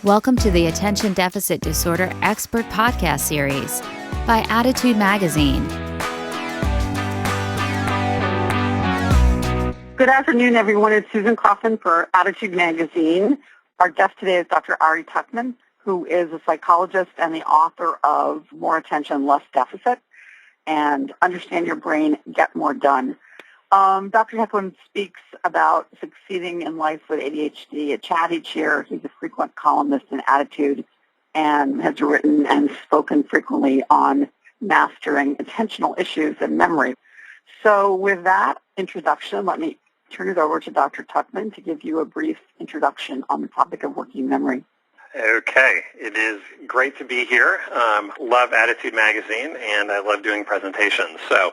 Welcome to the Attention Deficit Disorder Expert Podcast Series by Attitude Magazine. Good afternoon, everyone. It's Susan Coffin for Attitude Magazine. Our guest today is Dr. Ari Tuckman, who is a psychologist and the author of More Attention, Less Deficit and Understand Your Brain, Get More Done. Dr. Tuckman speaks about succeeding in life with ADHD at Chat each year. He's a frequent columnist in Attitude and has written and spoken frequently on mastering attentional issues and memory. So with that introduction, let me turn it over to Dr. Tuckman to give you a brief introduction on the topic of working memory. Okay. It is great to be here. Love Attitude Magazine, and I love doing presentations. So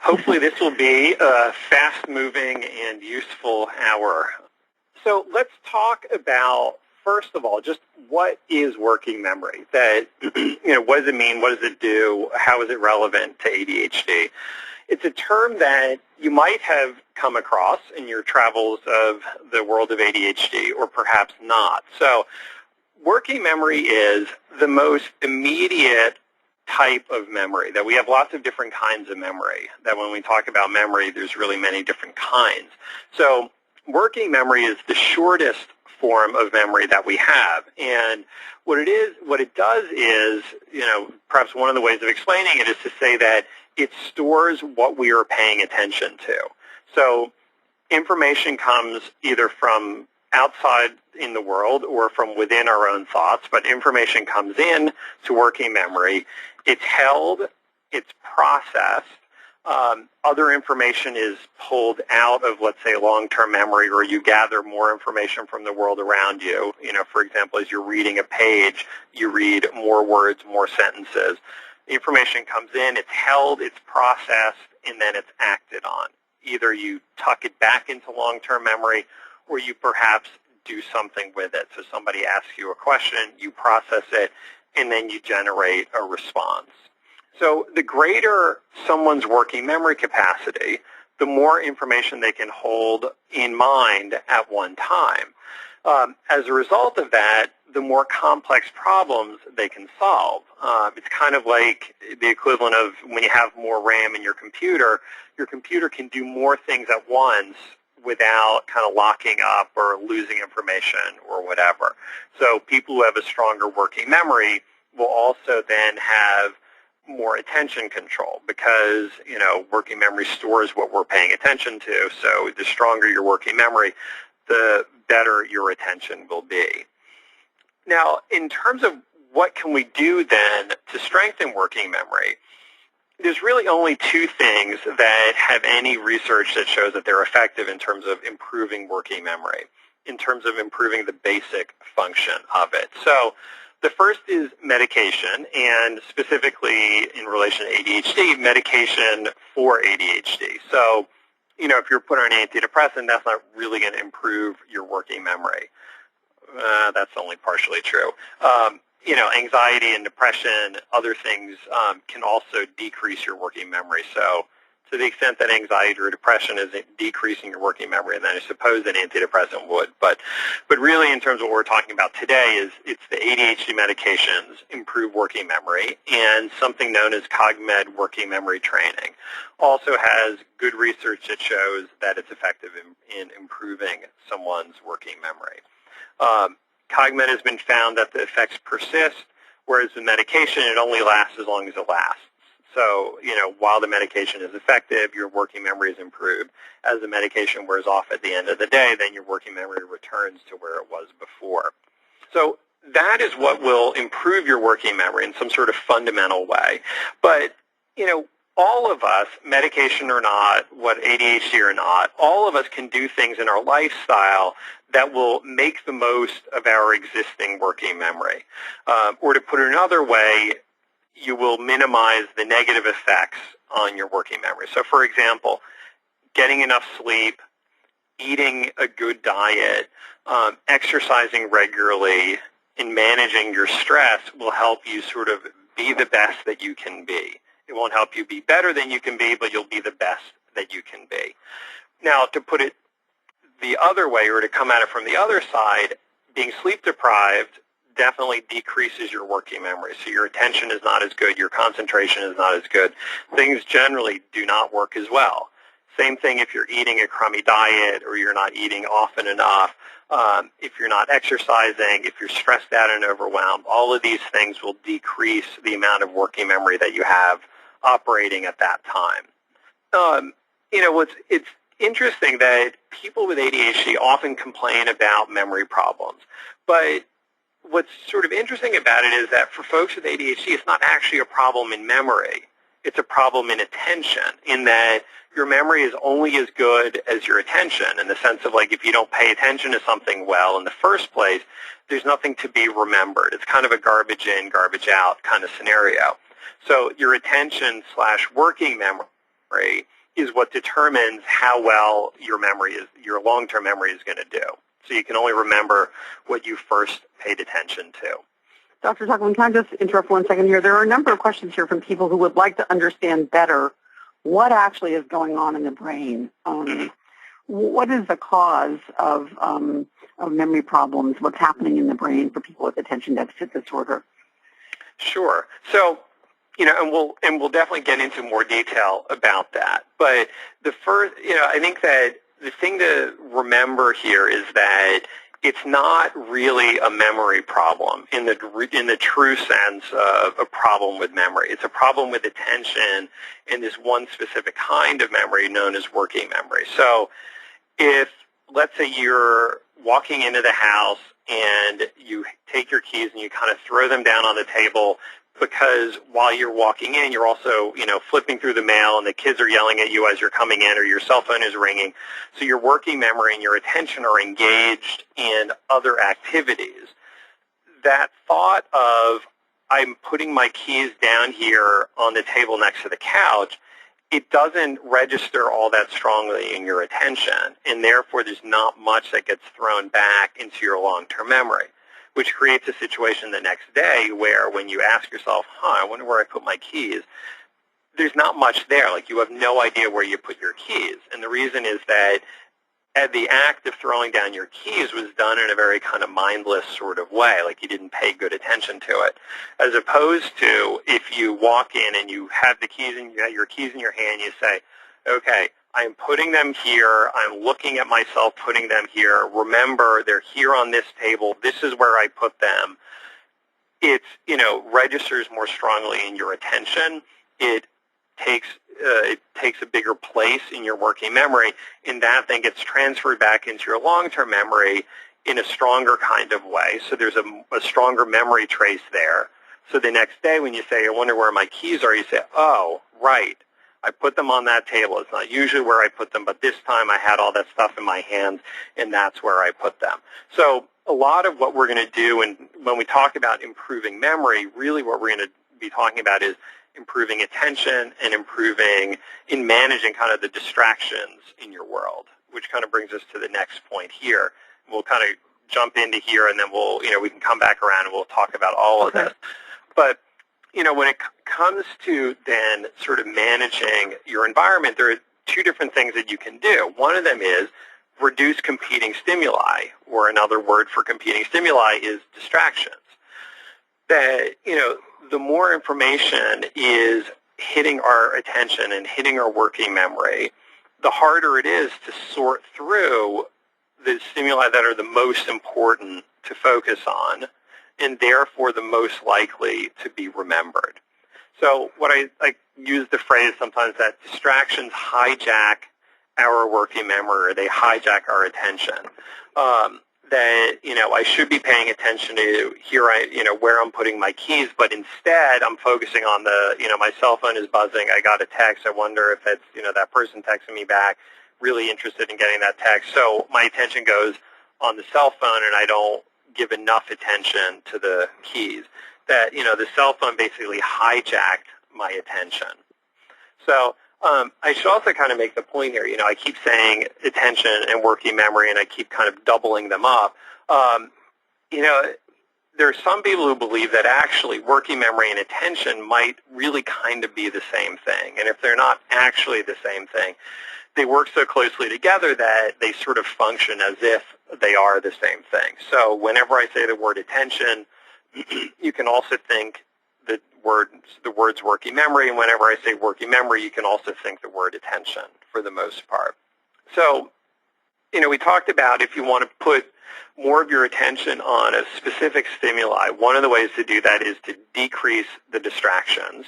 hopefully this will be a fast-moving and useful hour. So let's talk about, first of all, just what is working memory? That, what does it mean? What does it do? How is it relevant to ADHD? It's a term that you might have come across in your travels of the world of ADHD, or perhaps not. So working memory is the most immediate type of memory, that we have lots of different kinds of memory, that when we talk about memory, there's really many different kinds. So working memory is the shortest form of memory that we have. And what it does is, perhaps one of the ways of explaining it is to say that it stores what we are paying attention to. So information comes either from outside in the world or from within our own thoughts, but information comes in to working memory. It's held, it's processed. Other information is pulled out of, let's say, long-term memory, or you gather more information from the world around you. For example, as you're reading a page, you read more words, more sentences. The information comes in, it's held, it's processed, and then it's acted on. Either you tuck it back into long-term memory, or you perhaps do something with it. So somebody asks you a question, you process it, and then you generate a response. So the greater someone's working memory capacity, the more information they can hold in mind at one time. As a result of that, the more complex problems they can solve. It's kind of like the equivalent of when you have more RAM in your computer can do more things at once without kind of locking up or losing information or whatever. So people who have a stronger working memory will also then have more attention control because, working memory stores what we're paying attention to. So the stronger your working memory, the better your attention will be. Now, in terms of what can we do then to strengthen working memory, there's really only two things that have any research that shows that they're effective in terms of improving working memory, in terms of improving the basic function of it. So the first is medication, and specifically in relation to ADHD, medication for ADHD. So, if you're put on an antidepressant, that's not really going to improve your working memory. That's only partially true. Anxiety and depression, other things can also decrease your working memory. So to the extent that anxiety or depression is decreasing your working memory, then I suppose an antidepressant would. But really in terms of what we're talking about today is it's the ADHD medications improve working memory, and something known as CogMed working memory training also has good research that shows that it's effective in improving someone's working memory. CogMed has been found that the effects persist, whereas the medication, it only lasts as long as it lasts. So, while the medication is effective, your working memory is improved. As the medication wears off at the end of the day, then your working memory returns to where it was before. So that is what will improve your working memory in some sort of fundamental way. But, all of us, medication or not, what ADHD or not, all of us can do things in our lifestyle that will make the most of our existing working memory. Or to put it another way, you will minimize the negative effects on your working memory. So for example, getting enough sleep, eating a good diet, exercising regularly, and managing your stress will help you sort of be the best that you can be. It won't help you be better than you can be, but you'll be the best that you can be. Now, to put it the other way, or to come at it from the other side, being sleep deprived definitely decreases your working memory. So your attention is not as good, your concentration is not as good. Things generally do not work as well. Same thing if you're eating a crummy diet or you're not eating often enough, if you're not exercising, if you're stressed out and overwhelmed, all of these things will decrease the amount of working memory that you have operating at that time. It's interesting that people with ADHD often complain about memory problems, but what's sort of interesting about it is that for folks with ADHD, it's not actually a problem in memory. It's a problem in attention, in that your memory is only as good as your attention, in the sense of, like, if you don't pay attention to something well in the first place, there's nothing to be remembered. It's kind of a garbage in, garbage out kind of scenario. So your attention / working memory is what determines how well your long-term memory is going to do. So you can only remember what you first paid attention to. Dr. Tuckman, can I just interrupt 1 second here? There are a number of questions here from people who would like to understand better what actually is going on in the brain. What is the cause of memory problems? What's happening in the brain for people with attention deficit disorder? Sure. So, and we'll definitely get into more detail about that. But the first, I think that the thing to remember here is that it's not really a memory problem in the true sense of a problem with memory. It's a problem with attention and this one specific kind of memory known as working memory. So if, let's say, you're walking into the house and you take your keys and you kind of throw them down on the table, because while you're walking in, you're also, flipping through the mail and the kids are yelling at you as you're coming in, or your cell phone is ringing. So your working memory and your attention are engaged in other activities. That thought of, I'm putting my keys down here on the table next to the couch, it doesn't register all that strongly in your attention, and therefore there's not much that gets thrown back into your long-term memory, which creates a situation the next day where when you ask yourself, I wonder where I put my keys, there's not much there. Like, you have no idea where you put your keys. And the reason is that the act of throwing down your keys was done in a very kind of mindless sort of way, like you didn't pay good attention to it, as opposed to if you walk in and you have the keys and you have your keys in your hand, you say, okay, I'm putting them here. I'm looking at myself putting them here. Remember, they're here on this table. This is where I put them. It, registers more strongly in your attention. It takes a bigger place in your working memory, and that then gets transferred back into your long-term memory in a stronger kind of way. So there's a stronger memory trace there. So the next day when you say, I wonder where my keys are, you say, oh, right. I put them on that table. It's not usually where I put them, but this time I had all that stuff in my hands, and that's where I put them. So a lot of what we're going to do, and when we talk about improving memory, really what we're going to be talking about is improving attention and improving in managing kind of the distractions in your world, which kind of brings us to the next point here. We'll kind of jump into here, and then we can come back around and we'll talk about all of this. But when it comes to then sort of managing your environment, there are two different things that you can do. One of them is reduce competing stimuli, or another word for competing stimuli is distractions. That, the more information is hitting our attention and hitting our working memory, the harder it is to sort through the stimuli that are the most important to focus on, and therefore the most likely to be remembered. So what I use the phrase sometimes that distractions hijack our working memory, or they hijack our attention. That, I should be paying attention to where I'm putting my keys, but instead I'm focusing on my cell phone is buzzing. I got a text. I wonder if it's, that person texting me back, really interested in getting that text. So my attention goes on the cell phone, and I don't give enough attention to the keys. That, the cell phone basically hijacked my attention. So I should also kind of make the point here, I keep saying attention and working memory, and I keep kind of doubling them up. There are some people who believe that actually working memory and attention might really kind of be the same thing. And if they're not actually the same thing, they work so closely together that they sort of function as if they are the same thing. So whenever I say the word attention, You can also think the words working memory, and whenever I say working memory, you can also think the word attention for the most part. So, we talked about if you want to put more of your attention on a specific stimuli, one of the ways to do that is to decrease the distractions.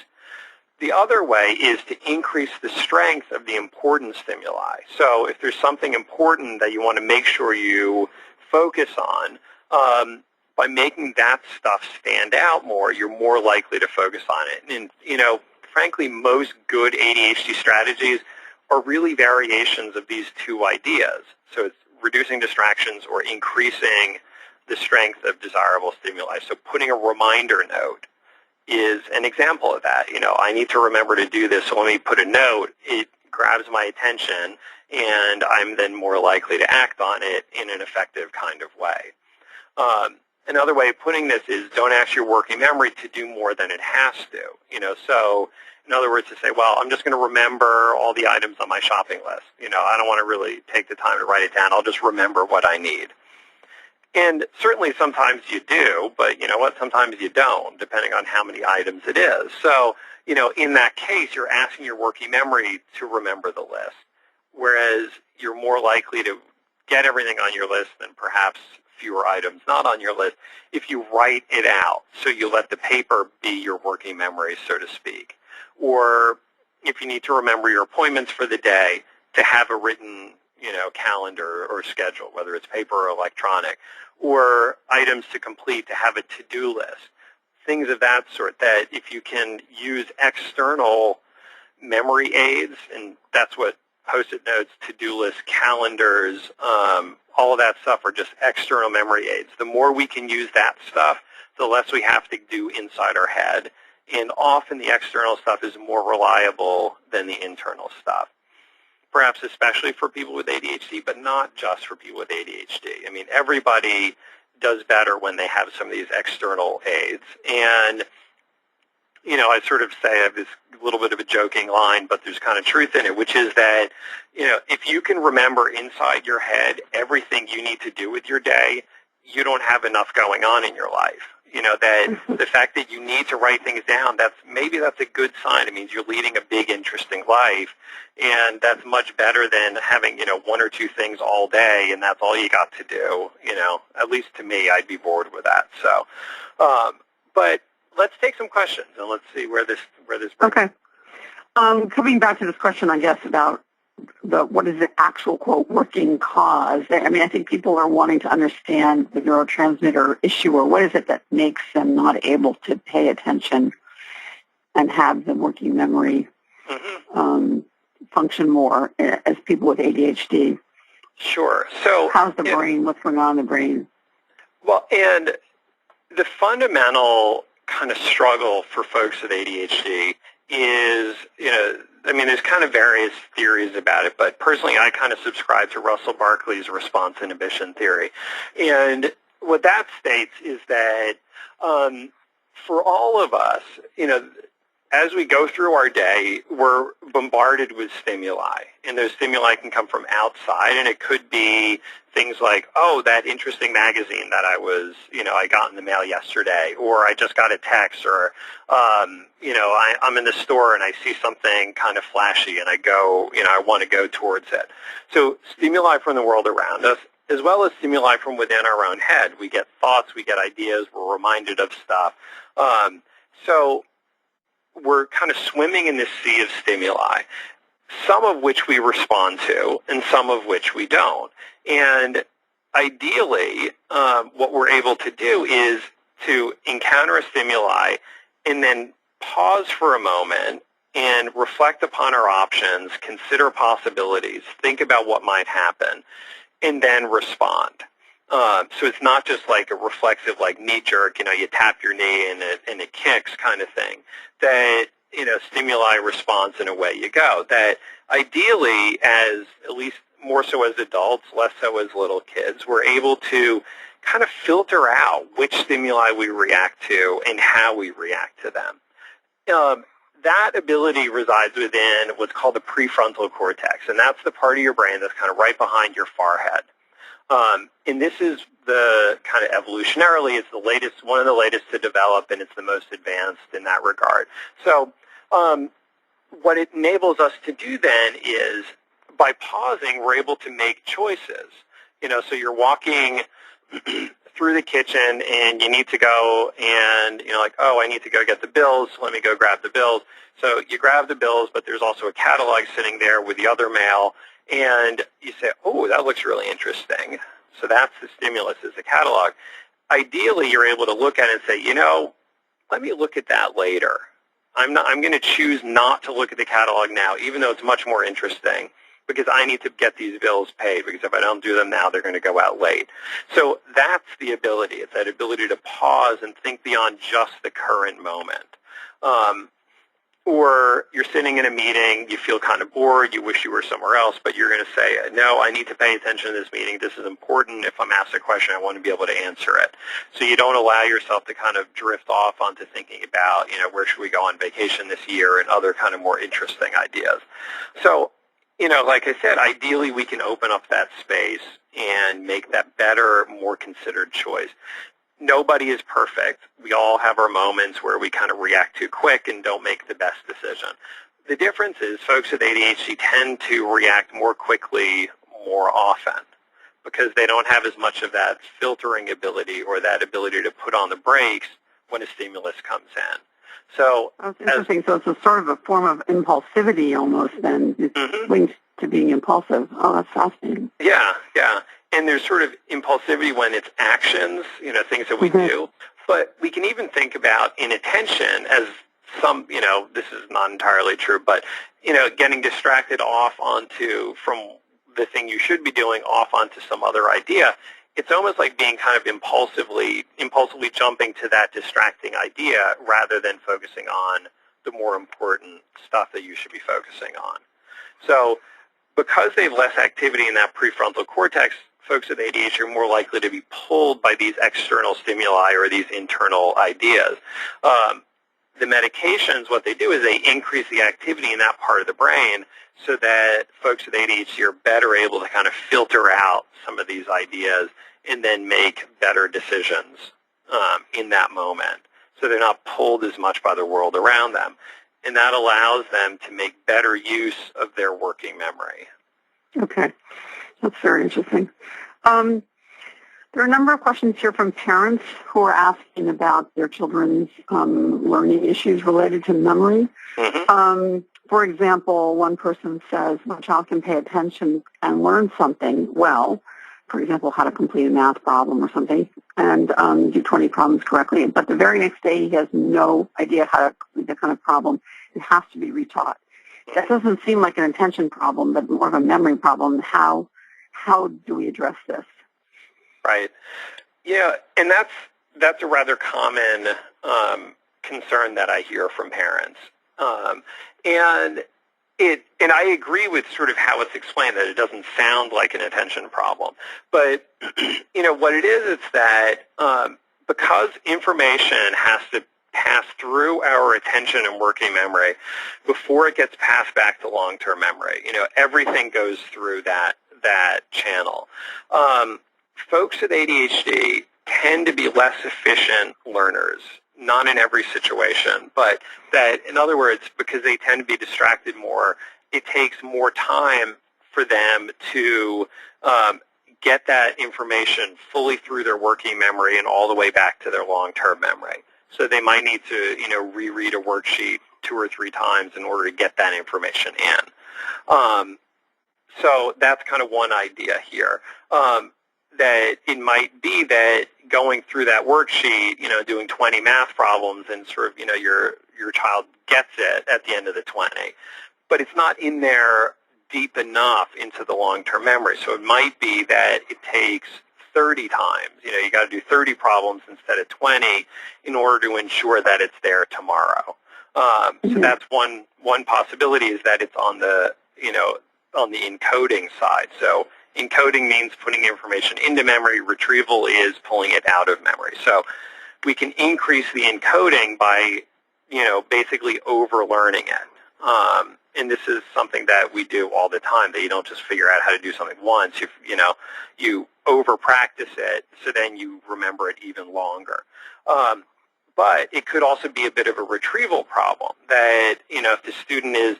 The other way is to increase the strength of the important stimuli. So if there's something important that you want to make sure you focus on, by making that stuff stand out more, you're more likely to focus on it. And, frankly, most good ADHD strategies are really variations of these two ideas. So it's reducing distractions or increasing the strength of desirable stimuli. So putting a reminder note is an example of that. I need to remember to do this, so let me put a note. It grabs my attention, and I'm then more likely to act on it in an effective kind of way. Another way of putting this is don't ask your working memory to do more than it has to. So in other words, to say, well, I'm just going to remember all the items on my shopping list. I don't want to really take the time to write it down. I'll just remember what I need. And certainly sometimes you do, but you know what? Sometimes you don't, depending on how many items it is. So, in that case, you're asking your working memory to remember the list, whereas you're more likely to get everything on your list than perhaps fewer items not on your list if you write it out. So you let the paper be your working memory, so to speak. Or if you need to remember your appointments for the day, to have a written calendar or schedule, whether it's paper or electronic, or items to complete, to have a to-do list, things of that sort, that if you can use external memory aids, and that's what Post-it notes, to-do lists, calendars, all of that stuff are just external memory aids. The more we can use that stuff, the less we have to do inside our head, and often the external stuff is more reliable than the internal stuff. Perhaps especially for people with ADHD, but not just for people with ADHD. I mean, everybody does better when they have some of these external aids. And, I sort of say I have this little bit of a joking line, but there's kind of truth in it, which is that, if you can remember inside your head everything you need to do with your day, you don't have enough going on in your life. That the fact that you need to write things down, that's a good sign. It means you're leading a big, interesting life, and that's much better than having, one or two things all day, and that's all you got to do. At least to me, I'd be bored with that. So, but let's take some questions, and let's see where this brings. Okay. Coming back to this question, I guess, about what is the actual, quote, working cause. I think people are wanting to understand the neurotransmitter issue, or what is it that makes them not able to pay attention and have the working memory function more as people with ADHD. Sure. So how's the brain? What's going on in the brain? Well, and the fundamental kind of struggle for folks with ADHD is, there's kind of various theories about it, but personally I kind of subscribe to Russell Barkley's response inhibition theory. And what that states is that for all of us, as we go through our day, we're bombarded with stimuli, and those stimuli can come from outside, and it could be things like, oh, that interesting magazine that I got in the mail yesterday, or I just got a text, or, I'm in the store and I see something kind of flashy, and I go, I want to go towards it. So stimuli from the world around us, as well as stimuli from within our own head. We get thoughts, we get ideas, we're reminded of stuff. So we're kind of swimming in this sea of stimuli, some of which we respond to and some of which we don't. And ideally, what we're able to do is to encounter a stimuli and then pause for a moment and reflect upon our options, consider possibilities, think about what might happen, and then respond. So it's not just like a reflexive, like knee-jerk, you tap your knee and it kicks kind of thing. That, stimuli response and away you go. That ideally, as at least more so as adults, less so as little kids, we're able to kind of filter out which stimuli we react to and how we react to them. That ability resides within what's called the prefrontal cortex, and that's the part of your brain that's kind of right behind your forehead. And this is the kind kind of evolutionarily, it's the latest, one of the latest to develop, and it's the most advanced in that regard. So what it enables us to do then is, by pausing, we're able to make choices. So you're walking through the kitchen and you need to go and, like, oh, I need to go get the bills. Let me go grab the bills. So you grab the bills, but there's also a catalog sitting there with the other mail, and you say, oh, that looks really interesting. So that's the stimulus, is the catalog. Ideally, you're able to look at it and say, let me look at that later. I'm going to choose not to look at the catalog now, even though it's much more interesting, because I need to get these bills paid, because if I don't do them now, they're going to go out late. So that's the ability. It's that ability to pause and think beyond just the current moment. Or you're sitting in a meeting, you feel kind of bored, you wish you were somewhere else, but you're going to say, no, I need to pay attention to this meeting. This is important. If I'm asked a question, I want to be able to answer it. So you don't allow yourself to kind of drift off onto thinking about, where should we go on vacation this year and other kind of more interesting ideas. So, like I said, ideally we can open up that space and make that better, more considered choice. Nobody is perfect. We all have our moments where we kind of react too quick and don't make the best decision. The difference is folks with ADHD tend to react more quickly more often because they don't have as much of that filtering ability or that ability to put on the brakes when a stimulus comes in. So that's interesting. So it's a sort of a form of impulsivity almost then. It's linked to being impulsive. Oh, that's fascinating. Yeah. And there's sort of impulsivity when it's actions, things that we do. But we can even think about inattention as some, this is not entirely true, but, getting distracted off from the thing you should be doing off onto some other idea. It's almost like being kind of impulsively jumping to that distracting idea rather than focusing on the more important stuff that you should be focusing on. So because they have less activity in that prefrontal cortex, folks with ADHD are more likely to be pulled by these external stimuli or these internal ideas. The medications, what they do is they increase the activity in that part of the brain so that folks with ADHD are better able to kind of filter out some of these ideas and then make better decisions in that moment. So they're not pulled as much by the world around them. And that allows them to make better use of their working memory. Okay. That's very interesting. There are a number of questions here from parents who are asking about their children's learning issues related to memory. For example, one person says, my child can pay attention and learn something well, for example, how to complete a math problem or something, and do 20 problems correctly, but the very next day he has no idea how to complete that kind of problem. It has to be retaught. That doesn't seem like an attention problem, but more of a memory problem. How do we address this? Right. Yeah, and that's a rather common concern that I hear from parents. And I agree with sort of how it's explained, that it doesn't sound like an attention problem. But, what it is, it's that because information has to pass through our attention and working memory before it gets passed back to long-term memory. Everything goes through that channel. Folks with ADHD tend to be less efficient learners, not in every situation, but that, in other words, because they tend to be distracted more, it takes more time for them to get that information fully through their working memory and all the way back to their long-term memory. So they might need to, reread a worksheet 2 or 3 times in order to get that information in. So that's kind of one idea here. That it might be that going through that worksheet, doing 20 math problems and sort of, your child gets it at the end of the 20. But it's not in there deep enough into the long-term memory. So it might be that it takes 30 times. You got to do 30 problems instead of 20 in order to ensure that it's there tomorrow. So that's one possibility, is that it's on the, on the encoding side. So encoding means putting information into memory. Retrieval is pulling it out of memory. So we can increase the encoding by, basically over-learning it. and this is something that we do all the time, that you don't just figure out how to do something once. You over-practice it, so then you remember it even longer. But it could also be a bit of a retrieval problem, that, if the student is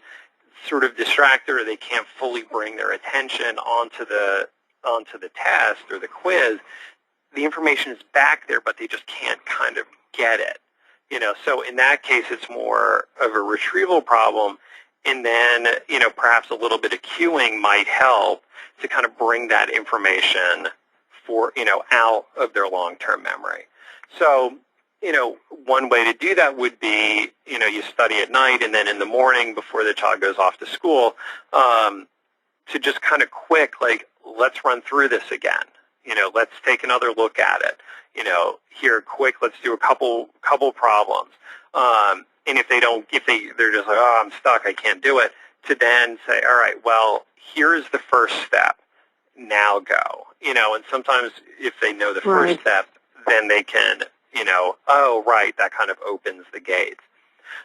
sort of distracted or they can't fully bring their attention onto the test or the quiz, the information is back there, but they just can't kind of get it. So in that case, it's more of a retrieval problem, and then, perhaps a little bit of cueing might help to kind of bring that information out of their long-term memory. So, one way to do that would be, you study at night, and then in the morning before the child goes off to school, to just kind of quick, let's run through this again. Let's take another look at it. Here, quick, let's do a couple problems. And if they're just like, oh, I'm stuck, I can't do it, to then say, all right, well, here's the first step. Now go. And sometimes if they know the first step, then they can, oh, right, that kind of opens the gates.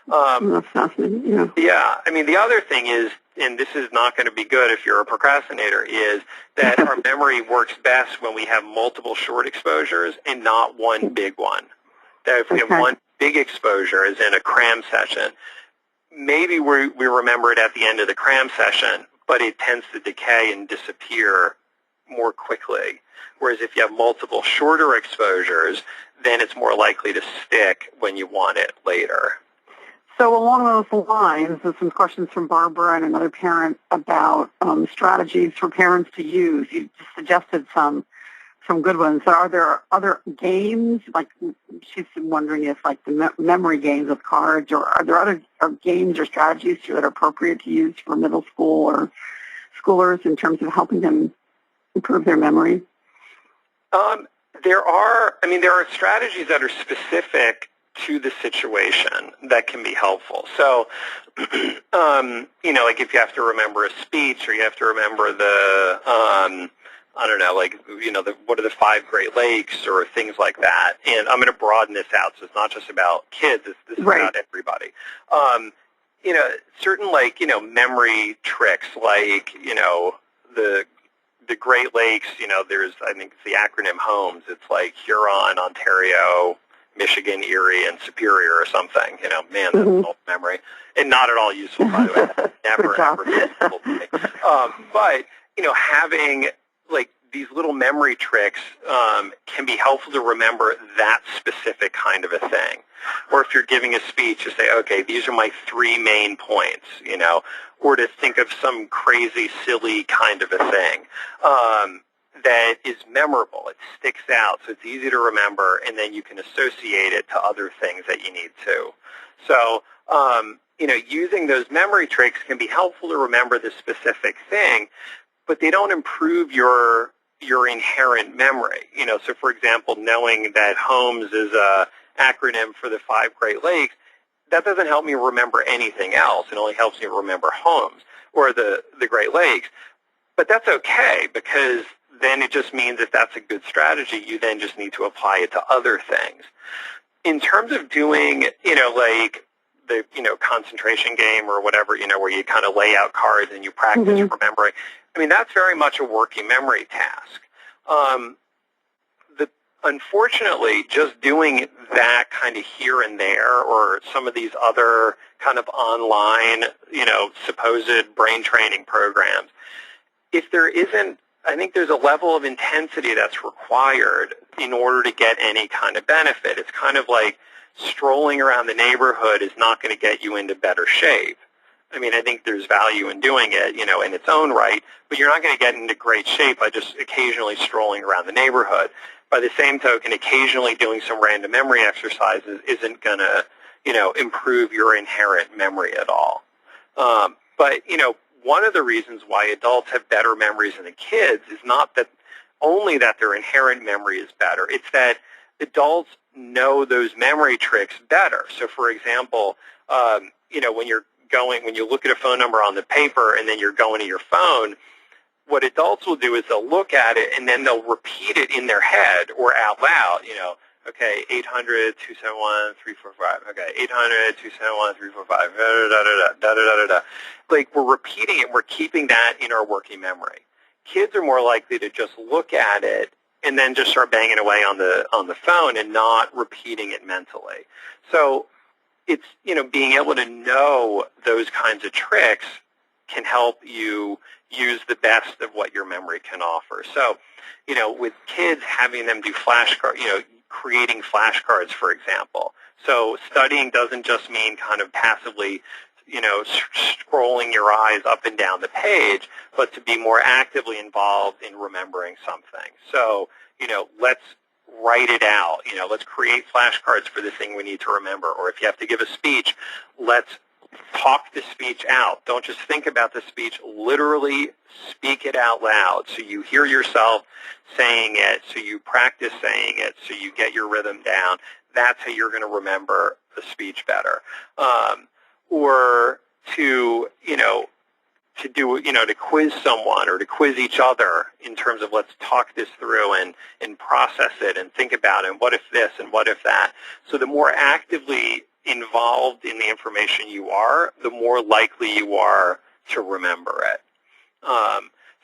That's fascinating, yeah. Yeah, the other thing is, and this is not going to be good if you're a procrastinator, is that our memory works best when we have multiple short exposures and not one big one. That if we have one big exposure, as in a cram session, maybe we remember it at the end of the cram session, but it tends to decay and disappear more quickly. Whereas if you have multiple shorter exposures, then it's more likely to stick when you want it later. So along those lines, there's some questions from Barbara and another parent about strategies for parents to use. You just suggested some good ones. So are there other games, like she's wondering if the memory games with cards, or are there other games or strategies that are appropriate to use for middle school or schoolers in terms of helping them improve their memory? There are strategies that are specific to the situation that can be helpful. So, if you have to remember a speech, or you have to remember what are the 5 Great Lakes, or things like that. And I'm going to broaden this out, so it's not just about kids, this is about everybody. Certain memory tricks, the Great Lakes, there's, I think it's the acronym HOMES. It's like Huron, Ontario, Michigan, Erie, and Superior or something. Man, that's an old memory. And not at all useful, by the way. Never, ever useful to me. But, having, these little memory tricks can be helpful to remember that specific kind of a thing. Or if you're giving a speech, you say, okay, these are my 3 main points, or to think of some crazy, silly kind of a thing that is memorable. It sticks out, so it's easy to remember, and then you can associate it to other things that you need to. So, using those memory tricks can be helpful to remember the specific thing, but they don't improve your inherent memory. So for example, knowing that HOMES is a acronym for the 5 Great Lakes, that doesn't help me remember anything else. It only helps me remember HOMES or the Great Lakes. But that's okay, because then it just means if that's a good strategy, you then just need to apply it to other things. In terms of doing, the concentration game or whatever, where you kind of lay out cards and you practice remembering, that's very much a working memory task. Unfortunately, just doing that kind of here and there, or some of these other kind of online, supposed brain training programs, if there isn't, I think there's a level of intensity that's required in order to get any kind of benefit. It's kind of like strolling around the neighborhood is not going to get you into better shape. I think there's value in doing it, in its own right, but you're not going to get into great shape by just occasionally strolling around the neighborhood. By the same token, occasionally doing some random memory exercises isn't going to, improve your inherent memory at all. But, one of the reasons why adults have better memories than the kids is not that only that their inherent memory is better. It's that adults know those memory tricks better. So, for example, when you look at a phone number on the paper and then you're going to your phone, what adults will do is they'll look at it and then they'll repeat it in their head or out loud, Okay, 800-271-345. Okay, 800-271-345. Da-da-da-da-da. Like, we're repeating it. We're keeping that in our working memory. Kids are more likely to just look at it and then just start banging away on the phone and not repeating it mentally. So it's, being able to know those kinds of tricks can help you use the best of what your memory can offer. So, with kids, having them do flashcards, creating flashcards, for example. So studying doesn't just mean kind of passively, scrolling your eyes up and down the page, but to be more actively involved in remembering something. So, let's write it out. Let's create flashcards for the thing we need to remember. Or if you have to give a speech, let's talk the speech out. Don't just think about the speech. Literally speak it out loud so you hear yourself saying it, so you practice saying it, so you get your rhythm down. That's how you're going to remember the speech better. Or to, to quiz someone or to quiz each other in terms of let's talk this through and process it and think about it, and what if this and what if that. So the more actively involved in the information you are, the more likely you are to remember it.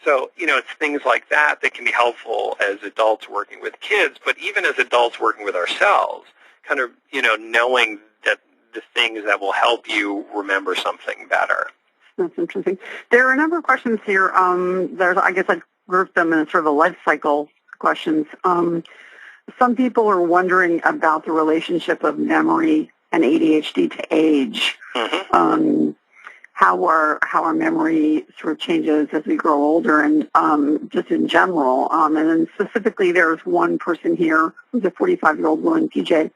So, it's things like that that can be helpful as adults working with kids, but even as adults working with ourselves, kind of, knowing that the things that will help you remember something better. That's interesting. There are a number of questions here. I guess I grouped them in sort of a life cycle questions. Some people are wondering about the relationship of memory and ADHD to age. Mm-hmm. How our memory sort of changes as we grow older, and just in general. And then specifically, there's one person here who's a 45-year-old woman, PJ,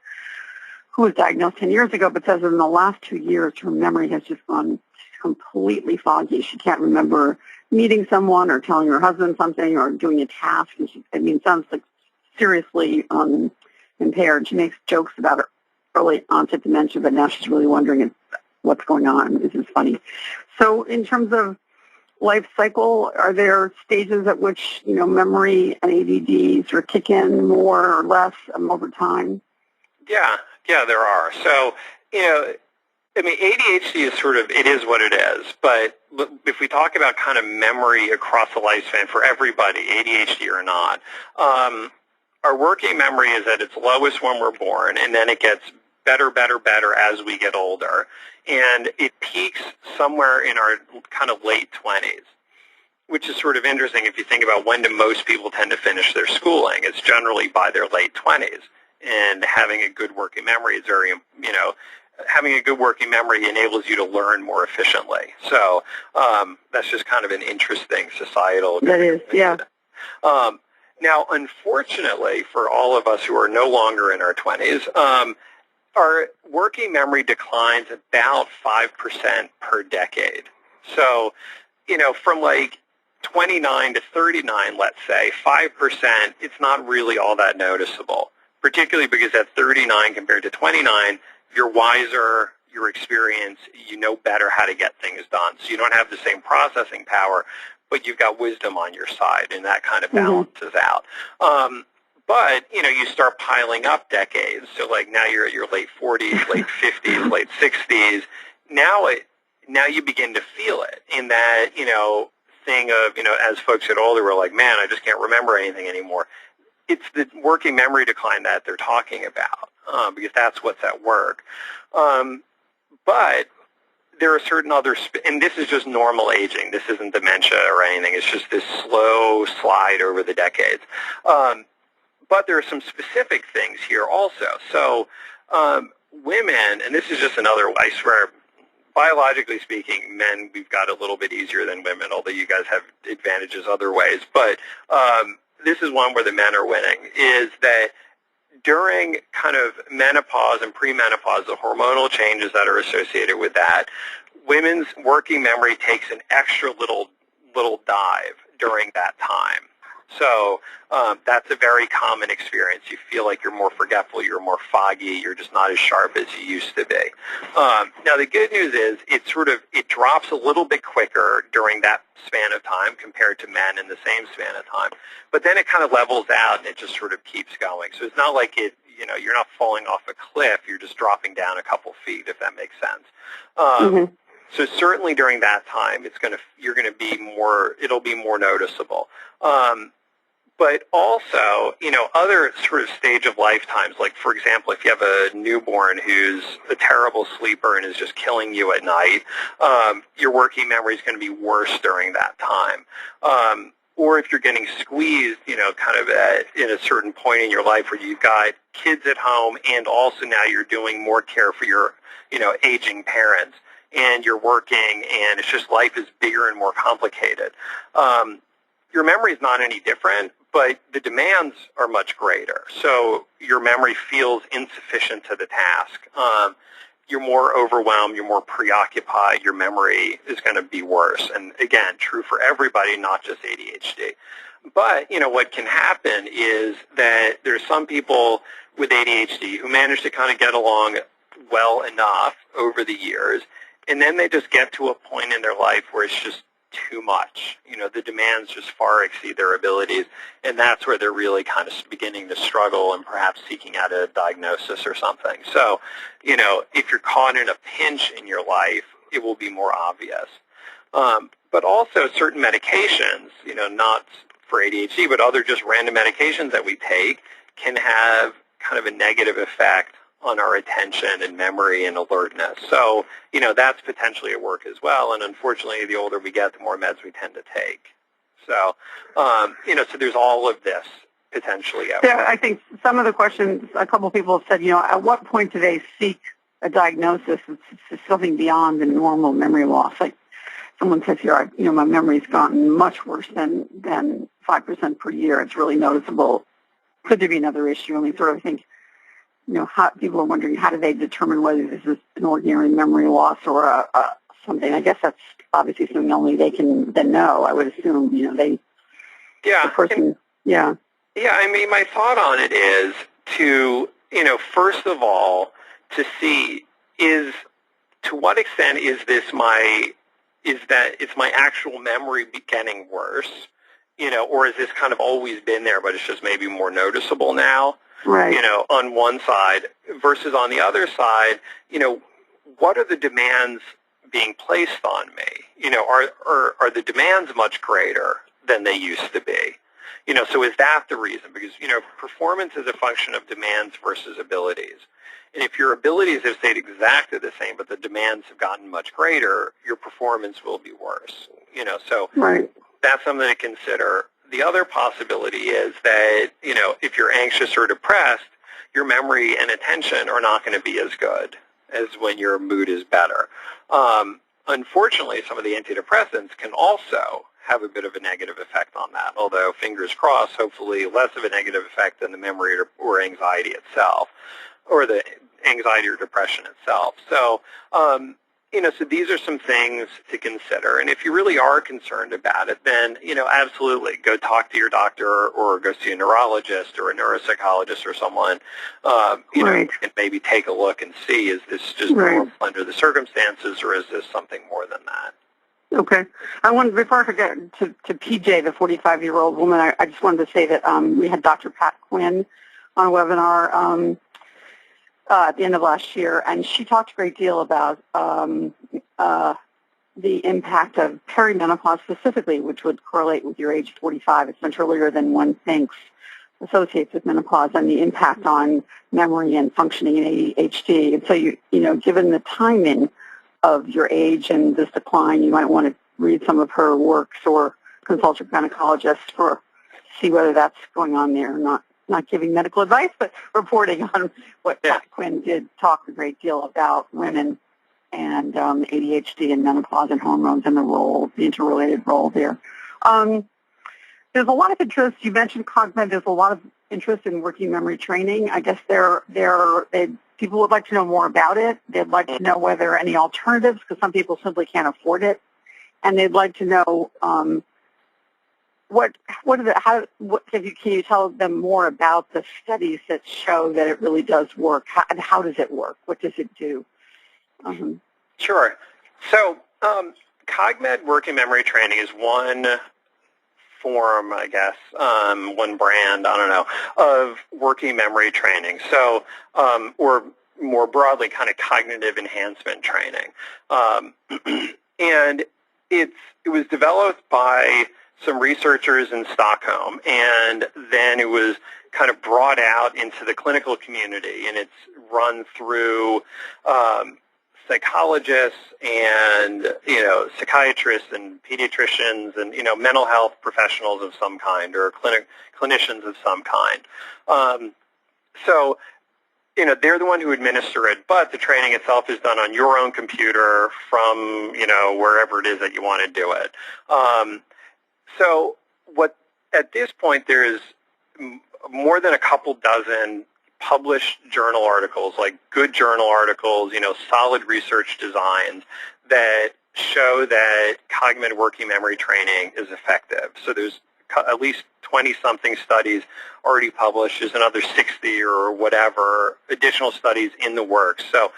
who was diagnosed 10 years ago, but says in the last 2 years, her memory has just gone completely foggy. She can't remember meeting someone or telling her husband something or doing a task. And sounds like seriously impaired. She makes jokes about her early onset dementia, but now she's really wondering what's going on. This is funny. So in terms of life cycle, are there stages at which, memory and ADD sort of kick in more or less over time? Yeah, there are. So, ADHD is it is what it is. But if we talk about kind of memory across the lifespan for everybody, ADHD or not, our working memory is at its lowest when we're born, and then it gets better as we get older. And it peaks somewhere in our kind of late 20s, which is sort of interesting if you think about when do most people tend to finish their schooling. It's generally by their late 20s. And having a good working memory is having a good working memory enables you to learn more efficiently. So that's just kind of an interesting societal. That is, yeah. Now, unfortunately, for all of us who are no longer in our 20s, our working memory declines about 5% per decade. So, from like 29 to 39, let's say, 5%, it's not really all that noticeable, particularly because at 39 compared to 29, you're wiser, you're experienced, you know better how to get things done. So you don't have the same processing power, but you've got wisdom on your side, and that kind of balances out. But, you start piling up decades. So, like, now you're at your late 40s, late 50s, late 60s. Now you begin to feel it in that, thing of, as folks get older, we're like, man, I just can't remember anything anymore. It's the working memory decline that they're talking about because that's what's at work. But there are certain other, and this is just normal aging. This isn't dementia or anything. It's just this slow slide over the decades. But there are some specific things here also. So women, and this is just another, I swear, biologically speaking, men, we've got a little bit easier than women, although you guys have advantages other ways. But this is one where the men are winning, is that during kind of menopause and premenopause, the hormonal changes that are associated with that, women's working memory takes an extra little dive during that time. So that's a very common experience. You feel like you're more forgetful, you're more foggy, you're just not as sharp as you used to be. Now the good news is it drops a little bit quicker during that span of time compared to men in the same span of time. But then it kind of levels out and it just sort of keeps going. So it's not like you're not falling off a cliff. You're just dropping down a couple feet, if that makes sense. So certainly during that time, it'll be more noticeable. But also, other sort of stage of lifetimes, like, for example, if you have a newborn who's a terrible sleeper and is just killing you at night, your working memory is going to be worse during that time. Or if you're getting squeezed, kind of in a certain point in your life where you've got kids at home and also now you're doing more care for your, aging parents, and you're working, and it's just life is bigger and more complicated. Your memory is not any different, but the demands are much greater. So your memory feels insufficient to the task. You're more overwhelmed, you're more preoccupied, your memory is going to be worse. And again, true for everybody, not just ADHD. But, what can happen is that there's some people with ADHD who manage to kind of get along well enough over the years, and then they just get to a point in their life where it's just too much. The demands just far exceed their abilities, and that's where they're really kind of beginning to struggle and perhaps seeking out a diagnosis or something. So, if you're caught in a pinch in your life, it will be more obvious. But also certain medications, not for ADHD, but other just random medications that we take can have kind of a negative effect on our attention and memory and alertness. So, that's potentially at work as well. And unfortunately, the older we get, the more meds we tend to take. So, so there's all of this potentially out there. Yeah, I think some of the questions, a couple of people have said, at what point do they seek a diagnosis? It's something beyond the normal memory loss. Like someone says here, my memory's gotten much worse than 5% per year. It's really noticeable. Could there be another issue? And we sort of think, how people are wondering, how do they determine whether this is an ordinary memory loss or something? I guess that's obviously something only they can then know. I would assume, the person, Yeah, I mean, my thought on it is to, first of all, to see to what extent is it's my actual memory getting worse, or is this kind of always been there, but it's just maybe more noticeable now? Right. On one side versus on the other side, what are the demands being placed on me? Are the demands much greater than they used to be? So is that the reason? Because, performance is a function of demands versus abilities. And if your abilities have stayed exactly the same, but the demands have gotten much greater, your performance will be worse. So right. That's something to consider. The other possibility is that, if you're anxious or depressed, your memory and attention are not going to be as good as when your mood is better. Unfortunately, some of the antidepressants can also have a bit of a negative effect on that, although fingers crossed, hopefully less of a negative effect than the memory or anxiety itself, or the anxiety or depression itself. So, so these are some things to consider. And if you really are concerned about it, then, absolutely go talk to your doctor or go see a neurologist or a neuropsychologist or someone, right. and maybe take a look and see, is this just normal under the circumstances, or is this something more than that? Okay. Before I forget, to PJ, the 45-year-old woman, I just wanted to say that we had Dr. Pat Quinn on a webinar at the end of last year, and she talked a great deal about the impact of perimenopause specifically, which would correlate with your age 45. It's much earlier than one thinks associates with menopause, and the impact on memory and functioning in ADHD. And so, given the timing of your age and this decline, you might want to read some of her works or consult your gynecologist to see whether that's going on there. Not giving medical advice, but reporting on what Pat Quinn did talk a great deal about women and ADHD and menopause and hormones and the interrelated role there. There's a lot of interest. You mentioned CogMed. There's a lot of interest in working memory training. I guess people would like to know more about it. They'd like to know whether there are any alternatives, because some people simply can't afford it, and they'd like to know can you tell them more about the studies that show that it really does work, and how does it work? What does it do? Sure. So CogMed working memory training is one form, I guess, one brand, I don't know, of working memory training. So, or more broadly, kind of cognitive enhancement training. And it was developed by some researchers in Stockholm, and then it was kind of brought out into the clinical community, and it's run through psychologists and, psychiatrists and pediatricians and, mental health professionals of some kind or clinicians of some kind. So, they're the one who administer it, but the training itself is done on your own computer from, wherever it is that you want to do it. So at this point, there is more than a couple dozen published journal articles, like good journal articles, solid research designs that show that cognitive working memory training is effective. So there's at least 20-something studies already published. There's another 60 or whatever additional studies in the works. So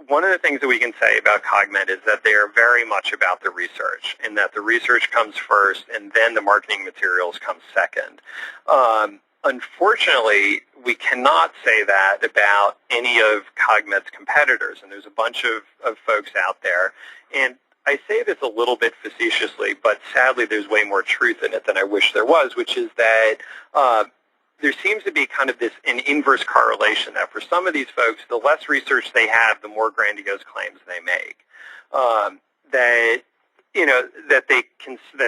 one of the things that we can say about CogMed is that they are very much about the research, and that the research comes first and then the marketing materials come second. Unfortunately, we cannot say that about any of CogMed's competitors, and there's a bunch of folks out there. And I say this a little bit facetiously, but sadly there's way more truth in it than I wish there was, which is that there seems to be kind of an inverse correlation that for some of these folks, the less research they have, the more grandiose claims they make. That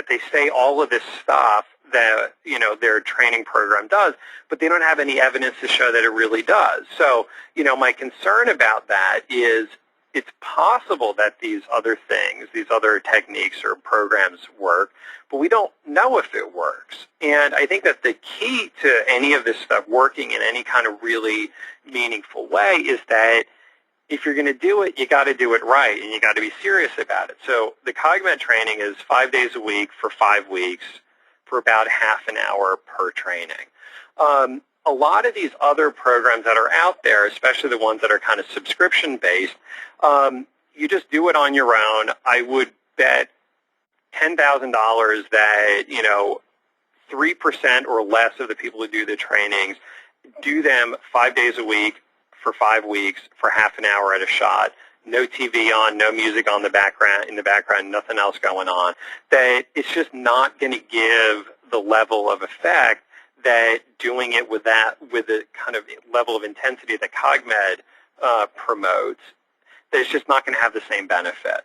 they say all of this stuff that their training program does, but they don't have any evidence to show that it really does. So my concern about that is it's possible that these other things, these other techniques or programs work, but we don't know if it works. And I think that the key to any of this stuff working in any kind of really meaningful way is that if you're going to do it, you got to do it right, and you got to be serious about it. So the CogMed training is 5 days a week for 5 weeks for about half an hour per training. A lot of these other programs that are out there, especially the ones that are kind of subscription-based, you just do it on your own. I would bet $10,000 that, 3% or less of the people who do the trainings do them 5 days a week for 5 weeks for half an hour at a shot. No TV on, no music on in the background, nothing else going on. That it's just not going to give the level of effect that doing it with the kind of level of intensity that CogMed promotes, that it's just not going to have the same benefit.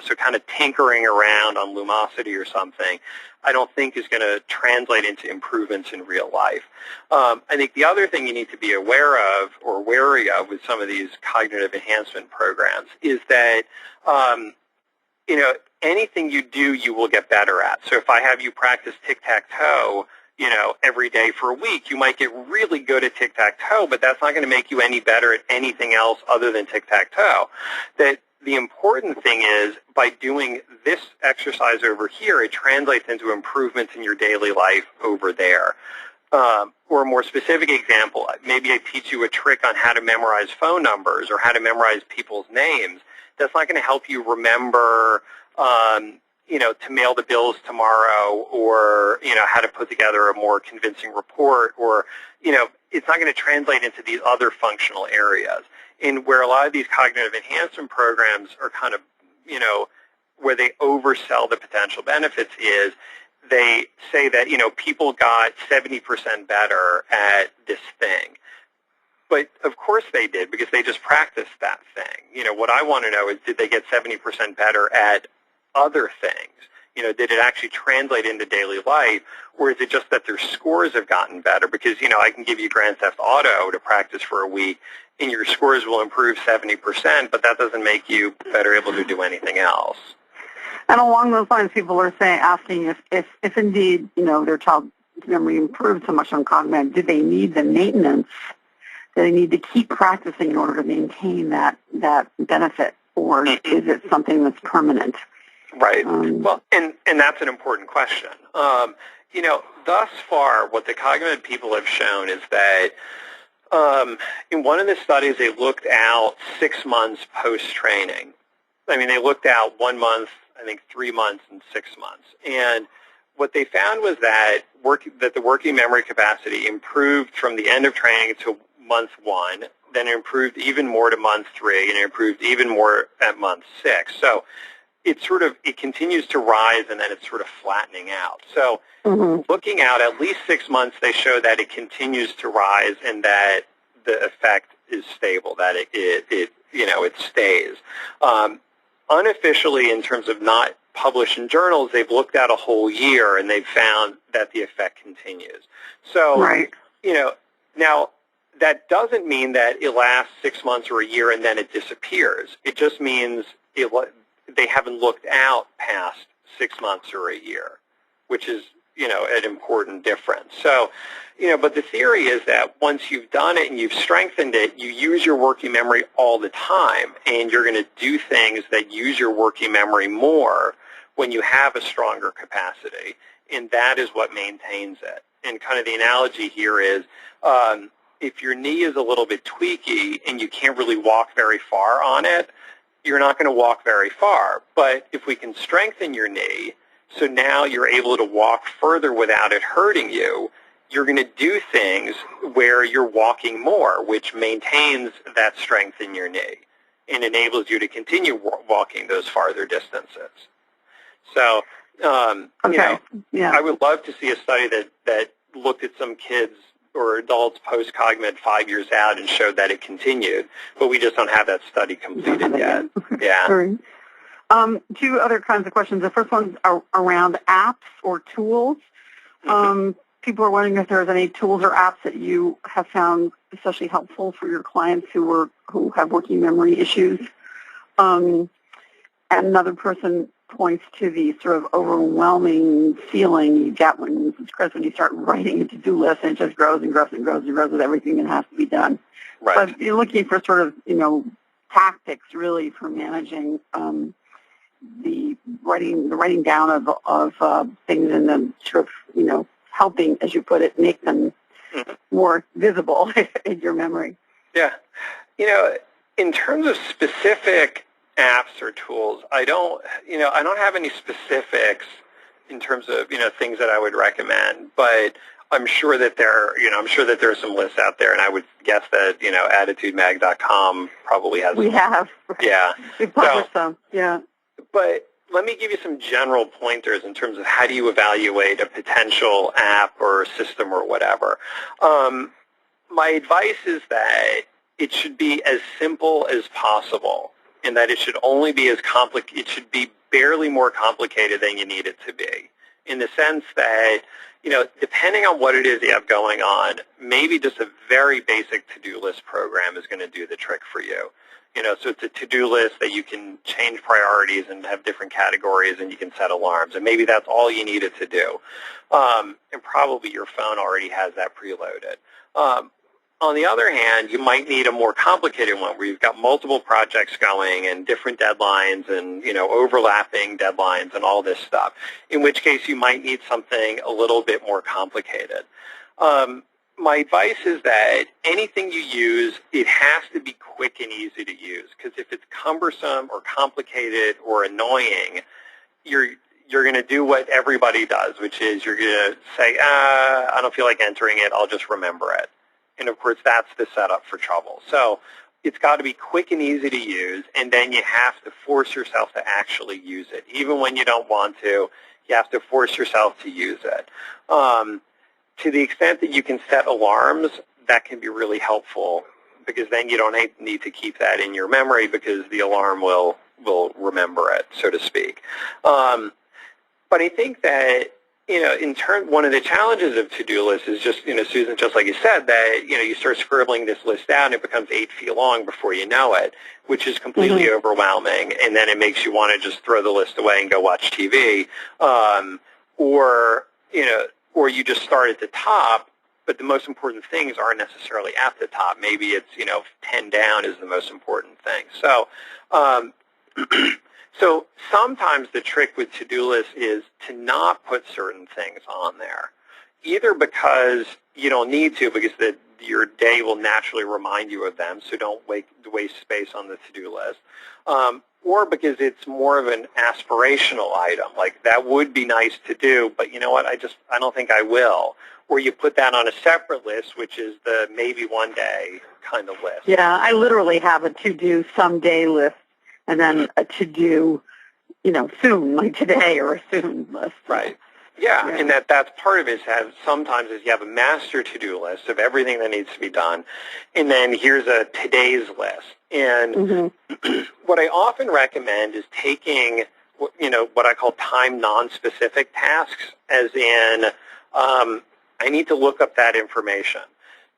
So kind of tinkering around on Lumosity or something, I don't think is going to translate into improvements in real life. I think the other thing you need to be aware of or wary of with some of these cognitive enhancement programs is that, anything you do, you will get better at. So if I have you practice tic-tac-toe, every day for a week, you might get really good at tic-tac-toe, but that's not going to make you any better at anything else other than tic-tac-toe. That the important thing is, by doing this exercise over here, it translates into improvements in your daily life over there. Or a more specific example, maybe I teach you a trick on how to memorize phone numbers or how to memorize people's names. That's not going to help you remember to mail the bills tomorrow, or, how to put together a more convincing report, or, it's not going to translate into these other functional areas. And where a lot of these cognitive enhancement programs are kind of, where they oversell the potential benefits is they say that, people got 70% better at this thing. But of course they did, because they just practiced that thing. What I want to know is, did they get 70% better at other things? Did it actually translate into daily life, or is it just that their scores have gotten better? Because, I can give you Grand Theft Auto to practice for a week, and your scores will improve 70%, but that doesn't make you better able to do anything else. And along those lines, people are asking if indeed, their child's memory improved so much on CogMed, did they need the maintenance? Do they need to keep practicing in order to maintain that benefit, or is it something that's permanent? Right. Well, and that's an important question. Thus far, what the CogMed people have shown is that in one of the studies, they looked out 6 months post-training. I mean, they looked out 1 month, I think 3 months, and 6 months. And what they found was that the working memory capacity improved from the end of training to month 1, then it improved even more to month 3, and it improved even more at month 6. So it continues to rise, and then it's sort of flattening out. So looking out at least 6 months, they show that it continues to rise and that the effect is stable, that it stays. Unofficially, in terms of not published in journals, they've looked at a whole year and they've found that the effect continues. So, now that doesn't mean that it lasts 6 months or a year and then it disappears. It just means they haven't looked out past 6 months or a year, which is, an important difference. So, but the theory is that once you've done it and you've strengthened it, you use your working memory all the time, and you're going to do things that use your working memory more when you have a stronger capacity, and that is what maintains it. And kind of the analogy here is if your knee is a little bit tweaky and you can't really walk very far on it, you're not going to walk very far. But if we can strengthen your knee, so now you're able to walk further without it hurting you, you're going to do things where you're walking more, which maintains that strength in your knee and enables you to continue walking those farther distances. So, I would love to see a study that looked at some kids or adults post-cognitive 5 years out and showed that it continued, but we just don't have that study completed yet. Yeah. Sorry. 2 other kinds of questions. The first one's around apps or tools. People are wondering if there's any tools or apps that you have found especially helpful for your clients who have working memory issues. And another person points to the sort of overwhelming feeling you get when you start writing a to-do list, and it just grows and grows and grows and grows with everything that has to be done. Right. But you're looking for sort of, tactics really for managing the writing down of things and then sort of, helping, as you put it, make them more visible in your memory. Yeah. In terms of specific apps or tools, I don't have any specifics in terms of, things that I would recommend, but I'm sure that there are some lists out there, and I would guess that, AttitudeMag.com probably has. We have. Right. Yeah. We've published some. Yeah. But let me give you some general pointers in terms of how do you evaluate a potential app or system or whatever. My advice is that it should be as simple as possible, and that it should only be it should be barely more complicated than you need it to be, in the sense that, depending on what it is you have going on, maybe just a very basic to-do list program is going to do the trick for you. So it's a to-do list that you can change priorities and have different categories, and you can set alarms, and maybe that's all you need it to do. And probably your phone already has that preloaded. On the other hand, you might need a more complicated one where you've got multiple projects going and different deadlines and, overlapping deadlines and all this stuff, in which case you might need something a little bit more complicated. My advice is that anything you use, it has to be quick and easy to use, because if it's cumbersome or complicated or annoying, you're going to do what everybody does, which is you're going to say, I don't feel like entering it, I'll just remember it. And, of course, that's the setup for trouble. So it's got to be quick and easy to use, and then you have to force yourself to actually use it. Even when you don't want to, you have to force yourself to use it. To the extent that you can set alarms, that can be really helpful, because then you don't need to keep that in your memory, because the alarm will remember it, so to speak. But I think that, one of the challenges of to-do lists is just, Susan, just like you said, that, you start scribbling this list down, and it becomes 8 feet long before you know it, which is completely overwhelming, and then it makes you want to just throw the list away and go watch TV, or you just start at the top, but the most important things aren't necessarily at the top. Maybe it's, 10 down is the most important thing. So, so sometimes the trick with to-do lists is to not put certain things on there, either because you don't need to, because your day will naturally remind you of them, so don't waste space on the to-do list, or because it's more of an aspirational item, like that would be nice to do, but you know what, I don't think I will. Or you put that on a separate list, which is the maybe one day kind of list. Yeah, I literally have a to-do someday list and then a to-do, soon, like today, or a soon list. Right. Yeah, and that's part of it. Sometimes you have a master to-do list of everything that needs to be done, and then here's a today's list. And what I often recommend is taking, what I call time non-specific tasks, as in I need to look up that information.